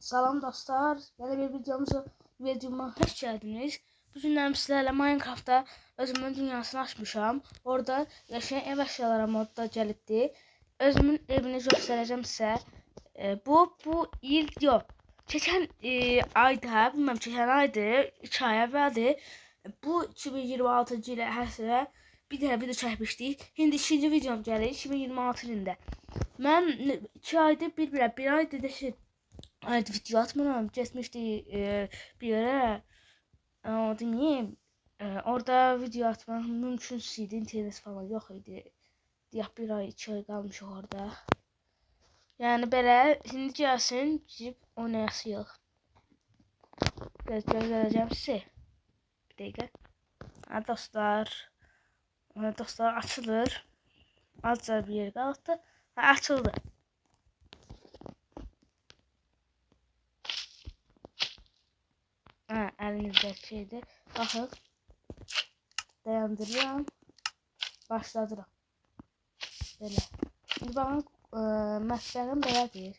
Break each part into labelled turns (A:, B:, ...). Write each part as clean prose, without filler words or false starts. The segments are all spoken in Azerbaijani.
A: Salam dostlar, yeni bir videoma hoş geldiniz. Bu günlərim sizlərlə Minecraft'ta özümün dünyasını açmışam. Orada yaşayan ev əşyaları modda gəlibdi. Özümün evini göstərəcəm sizə. Bu il yox. Keçən ayda, bilməm keçən aydı, 2 ay əvvəldir. Bu 2026-cı ilə həsrə bir dənə video çəkmişdik. İndi ikinci videom gəlir 2026 ilində. Mən 2 aydır bir aydır da video atmıram. Geçmişti bir yere. Demeyeyim. Orada video atmak mümkünsüz. İnternet falan yok idi. Deyək bir ay, 2 ay qalmışıq orada. Yəni belə, şimdi gəlsin, gidib oynayasıyıq. Gözləyəcəm sizi. Bir dəqiqə. Dostlar açılır. Azca bir yer qaldı. Açıldı. Elinizdeki şeydi. Baxın. Dayandırıram. Başladıram. Belə. Şimdi baxın, mətbəxim belədir.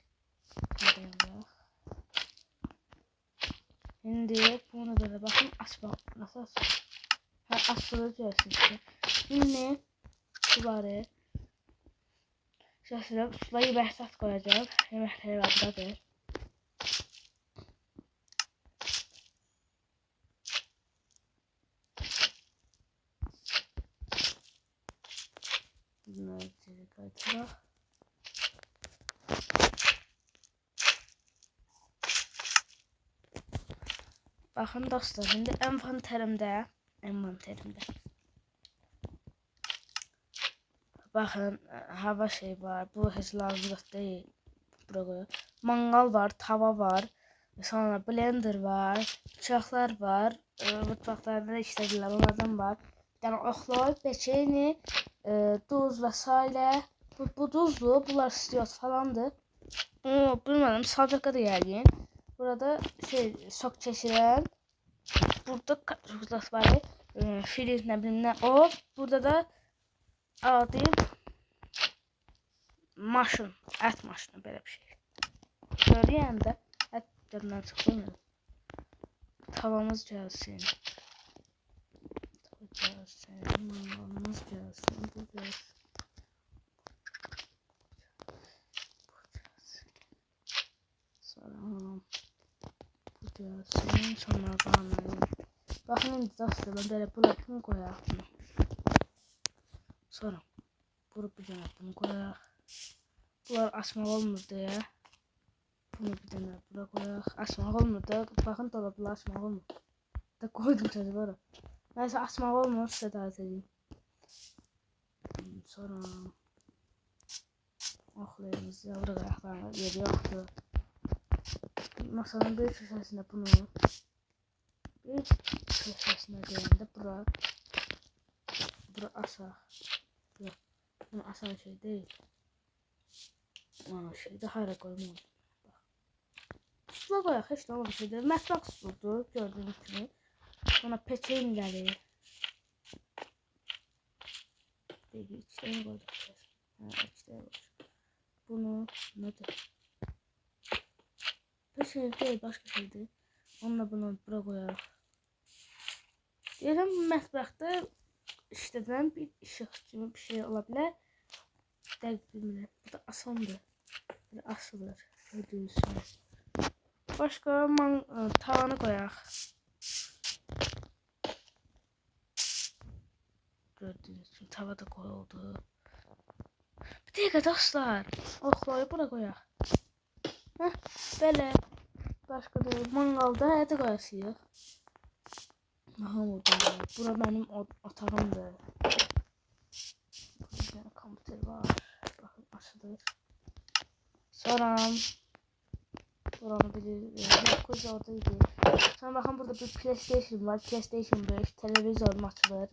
A: Şimdi bunu belə baxın, açmaq. Nasıl açılır? Açılır görürsünüz. Şimdi bunları şəşirəm. Üstüne yemək sat qoyacağım. Yeməkləri var buradadır. Bunları içeri qaytaraq. Baxın dostlar, şimdi envanterimdə. Baxın, hava şey var. Bu heç lazım deyil. Bura qoyaq. Mangal var, tava var. Sonra blender var, bıçaqlar var. Mutfaqlarda işlədirlər, onlardan var. Bir dənə oxloy, peçeni, duz və s. Bu duzlu, bunlar istiyor falandır. Bilmədim, salcaqqa da yəqin. Burada sok keçirən. Burada var. Filiz nə bilim nə o. Burada da adi maşın, ət maşını belə bir şey. Görəyəndə ət cadından çıxılmıyor. Tavamız gəlsin. Mangalımız gəlsin. Bu gəlsin. Salam. Bu gəlsin. Sonra qanayım. Baxın, indi dostlar, mən belə blokunu qoyaq. Sonra bunu qoyaq. Bunlar açmaq olmur deyə. Bunu bir dənə bura qoyaq. Açmaq olmur da. Baxın, dolabları açmaq olmur. Da qoydum sözü var. Nəysə, açmaq olmur, sizə davet edeyim. Sonra oxlayımızı bura qayaqlarına yeri yoxdur. Masanın bir köşəsində bunu, bir köşəsinə deyəndə bura asaq. Yox, bunu asan şey deyil. Ana şeydə hara qoyum. Sula qoyaq, heç nə olmur şeydir. Mətbəx suludur, gördüyünüz kimi. Sonra peçenləri. Deyil, içlərini qoyduk. İçləri qoyduk. Bunu, nədir? Peçeni deyil, başqa şeydir. Onunla bunu bura qoyaq. Deyirəm, mətbəxdə işlədilən bir işıq kimi bir şey ola bilər. Dəqiq bilmirəm. Bu da asandır. Belə asılır. Gördüyünüz kimi. Başqa tavanı qoyaq. Gördüyünüz kimi tava da qoyuldu. Bir dəqiqə dostlar. Oxlayı bura qoyaq. Belə. Başqa deyil. Mangalda əti qoyasıyıq. Bura mənim otağımdır. Bir dənə kompüter var. Baxın, açılır. Sonra buranı bilirsiniz. Koca orada idi. Sonra baxın, burada bir PlayStation var. PlayStation 5. Televizorum açılır.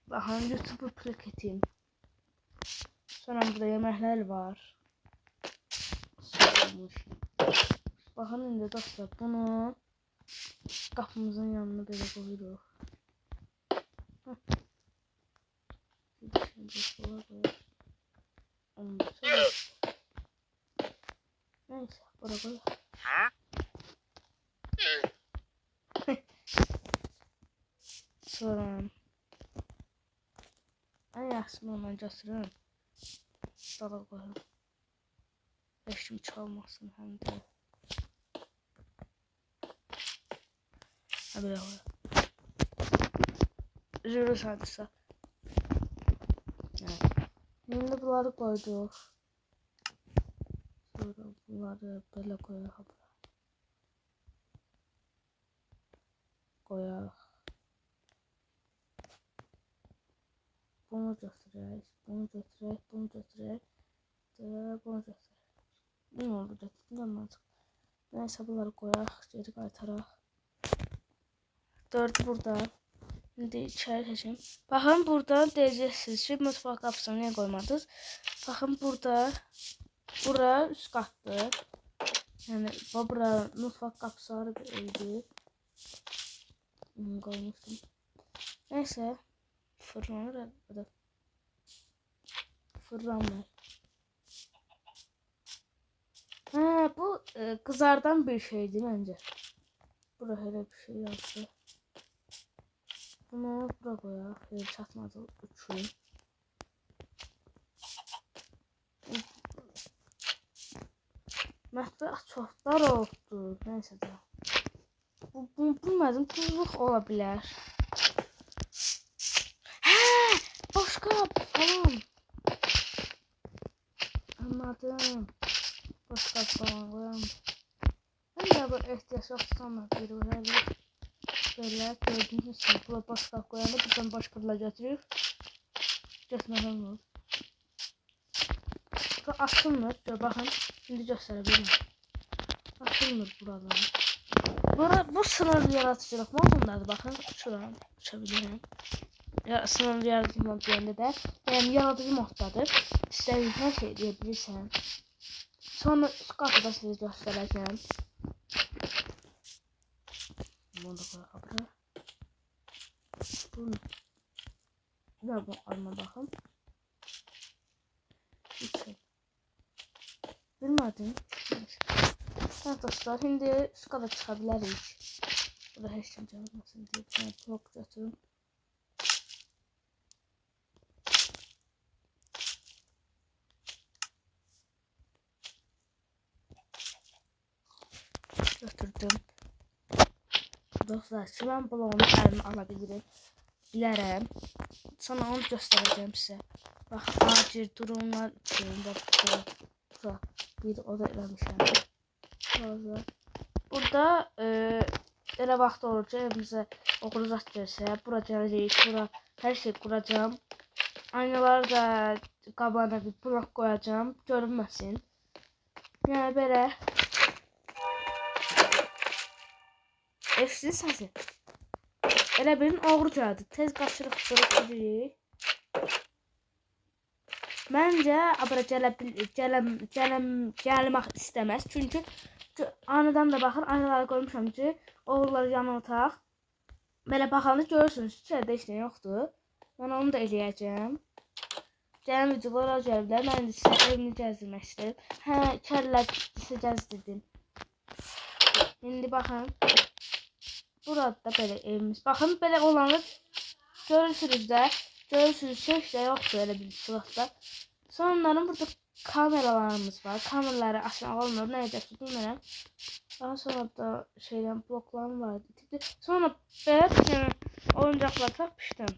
A: Baxın, YouTube plaketim. Sonra burada yeməklər var. Baxın, indi dostlar, bunu qapımızın yanına belə qoyuruq. Neyse, bura qoyuq. Sonra en yaxşısını ondan götürün. Dala qoyun. Heç kim çalmasın həm də. Belə qoyun. Jürü sadəcə. Şimdi bunları koyduk. Sonra bunları böyle koyalım. Koyalım. Bunu götürək, bunu götürək, bunu götürək. Bunu götürək. Ne oldu götürdüm. Neyse bunları koyaq, geri qaytaraq. 4 burada. Şimdi içeri seçeyim. Bakın buradan diyeceksiniz ki mutfak kapısını niye koymadınız? Bakın burada. Bura üst kattı. Yani bura mutfak kapısı arıydı. Koymuştum. Neyse. Fırlanır. Fırlanmıyor. Bu kızardan bir şeydi bence. Bura hele bir şey yaptı. Bunu bura koyaq. Yer çatmadı üçün. Mətbəx çox dar oldu. Neysə də. Bilmədim, tuzluq ola bilər. Boşqab falan. Anladım. Boşqab falan qoyalım. Mən də bu ehtiyac yoxsana bir belə. Böyle gördüğünüz gibi burada boşqab qoyanda buradan boşqabla götürüb getmədən olur. Bu açılmır. Baxın, indi göstərə bilmirəm. Açılmır buralar. Bu sınır yaratıcılıq modundadır. Baxın, uçuram, uça bilirəm. Sınır yaratıcı mod deyəndə də, yəni yaratıcı moddadır. İstədiyin hər şey edə bilirsən. Sonra üst qapıda sizə göstərəcəm. Bunu da koyaq bura. Bunu. Bir bu alma baxın. Bilmədim. Evet dostlar, şimdi üst qata çıxa bilərik. Burada heç kim gəlməsin deyə bir blok götürüm. Götürdüm. Dostlar, şimdi ben bloğunu əlimə ala bilərəm. Sonra onu göstərəcəm sizə. Bax, acil durumlar üçün bura bir oda eləmişəm. Burada elə vaxt olur ki, evimizə oğlu zat gəlsə, bura gələcəyik, bura hər şey quracağım. Aynaları da qabağına bir blok qoyacağım, görünməsin. Yəni belə. Eşitdin səsi? Elə bilin oğru gəldi. Tez qaçırıq durub gidirik. Məncə abra gəlmək istəməz. Çünki anıdan da baxın, aynaları qoymuşam ki, oğulları yanı otaq. Belə baxanda görürsünüz ki, içəridə heç nə yoxdur. Mən onu da eləyəcəm. Gələn videolara gəliblər. Mən indi sizə evini gəzdirmək istəyirəm. Hə, kəllər sizə gəzdirdim. İndi baxın. Burada da belə evimiz. Baxın, belə olanı görürsünüz də. Görürsünüz ki, heç də yoxdur elə bir sırada. Sonra burada kameralarımız var. Kameraları açmaq olmur. Nə edəcək bilmirəm. Daha sonra da şeydən bloklarım var. Sonra belə oyuncaqlar tapmışdım.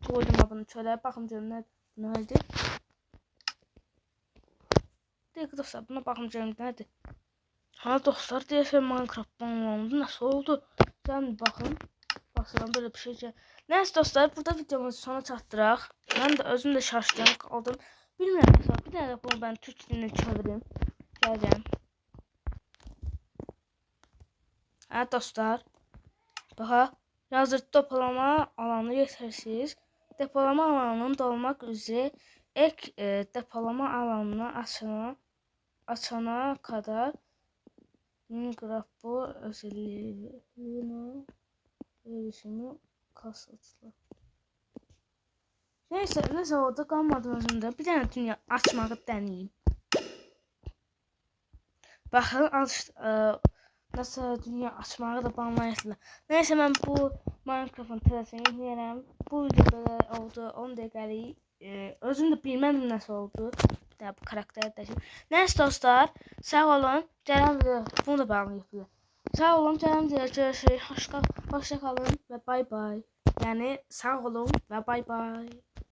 A: Qoydum bunu çölə. Baxın görün nədir. Deyək dostlar, buna baxın görün nədir. Ha dostlar, deyəsən Minecraft banlandı. Nasıl oldu? Gəlin baxın. Basıram böyle bir şey. Neyse dostlar, burada videomuzu sona çatdıraq. Mən də özüm də şaşdım, qaldım. Bilmirəm məsələn, bir dənə bunu ben türk dilinə çevirim. Gələcəm. Hə dostlar. Baxa, yazır depolama alanı yetersiz. Depolama alanının dolmaq üzrə ek depolama alanını açana kadar Minecraft bu özelliğini erişimi kasıtlı. Neyse orada qalmadım özümdə. Bir dənə dünya açmağı deneyim. Baxın, nasıl dünya açmağı da banlayırlar. Neyse mən bu Minecraft'ın tələsini yükləyərəm. Bu video belə oldu 10 dəqiqəlik. Özüm də bilmədim nəsə oldu. Bir daha bu karakteri dəyişim. Neyse dostlar, sağ olun. Gələn video bunu da bağlayıblar. Sağ olun, gələn videoda görüşürük. Hoşça kalın və bay bay. Yəni sağ olun və bay bay.